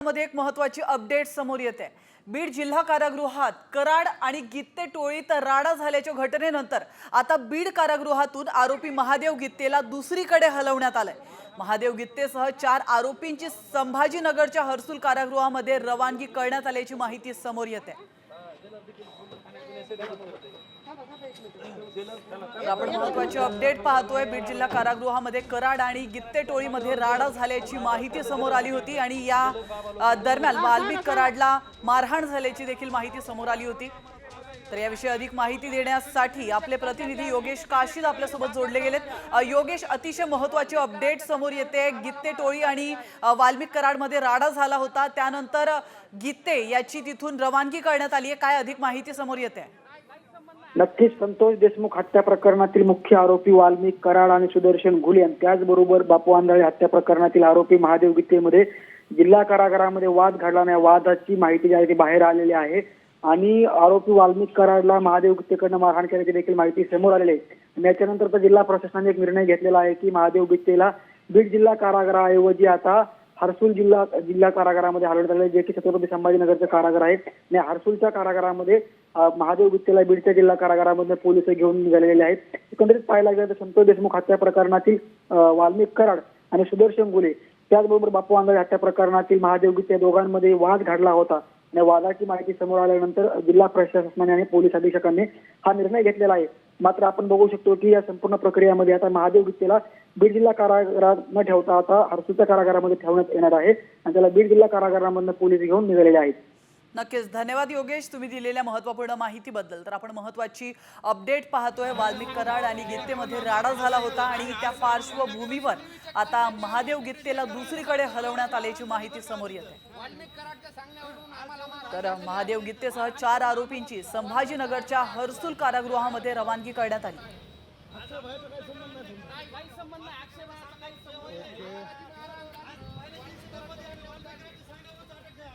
मध्ये एक महत्त्वाची अपडेट समोर येते। बीड जिल्हा कारागृहात कराड आणि गित्ते टोळीत राडा झाल्याच्या घटनेनंतर आता बीड कारागृहातून आरोपी महादेव गित्तेला दुसरीकडे हलवण्यात आलंय। महादेव गित्तेसह 4 आरोपींची संभाजीनगरच्या हर्सुल कारागृहामध्ये रवानगी करण्यात आल्याची माहिती समोर येते। आपण महत्त्वाची अपडेट पाहतोय। बीड जिल्हा कारागृहामध्ये कराड आणि गित्ते टोळीमध्ये राडा झाल्याची माहिती समोर आली होती आणि या दरम्यान वाल्मिक कराडला मारहाण झाल्याची देखील माहिती समोर आली होती। तर याविषयी अधिक माहिती देण्यासाठी आपले प्रतिनिधी योगेश काशीद आपल्यासोबत जोडले गेलेत। योगेश, अतिशय महत्त्वाची अपडेट समोर येते। गित्ते टोळी आणि वाल्मिक कराडमध्ये राडा झाला होता, त्यानंतर गित्ते याची तिथून रवानगी करण्यात आली आहे। काय अधिक माहिती समोर येते? नक्कीच संतोष देशमुख हत्या प्रकरणातील मुख्य आरोपी वाल्मिक कराड आणि सुदर्शन घुले आणि त्याचबरोबर बापू आंधळे हत्या प्रकरणातील आरोपी महादेव गित्तेमध्ये जिल्हा कारागृहामध्ये वाद घडला नाही। वादाची माहिती जी आहे ती बाहेर आलेली आहे आणि आरोपी वाल्मिक कराडला महादेव गित्तेकडनं मारहाण केल्याची देखील माहिती समोर आलेली आहे। याच्यानंतर जिल्हा प्रशासनाने एक निर्णय घेतलेला आहे की महादेव गित्तेला बीड जिल्हा कारागृहाऐवजी आता हर्सुल जिल्हा कारागृहामध्ये हलवण्यात आले, जे की छत्रपती संभाजीनगरचं कारागृह आहे। आणि हर्सुलच्या कारागृहामध्ये महादेव गित्तेला बीडच्या जिल्हा कारागृहामध्ये पोलीस घेऊन निघालेले आहेत। एकंदरीत पाहायला गेलं तर संतोष देशमुख हत्या प्रकरणातील वाल्मिक कराड आणि सुदर्शन घुले त्याचबरोबर बापू आंधळे हत्या प्रकरणातील महादेव गित्ते दोघांमध्ये वाद घडला होता आणि वादाची माहिती समोर आल्यानंतर जिल्हा प्रशासनाने आणि पोलीस अधीक्षकांनी हा निर्णय घेतलेला आहे। मात्र आपण बघू शकतो की या संपूर्ण प्रक्रियेमध्ये आता महादेव गित्तेला बीड जिल्हा कारागृहात न ठेवता आता हर्सुलच्या कारागृहामध्ये ठेवण्यात येणार आहे आणि त्याला बीड जिल्हा कारागृहामधून पोलीस घेऊन निघालेले आहेत। नक्कीच धन्यवाद योगेश, तुम्ही दिलेल्या महत्त्वपूर्ण माहितीबद्दल। तर आपण महत्त्वाची अपडेट पाहतोय। वाल्मिक कराड आणि गित्तेमध्ये राडा झाला होता आणि त्या पार्श्वभूमीवर आता महादेव गित्तेला दुसरीकडे हलवण्यात आल्याची माहिती समोर येते। तर महादेव गित्तेसह 4 आरोपींची संभाजीनगरच्या हर्सुल कारागृहामध्ये रवानगी करण्यात आली।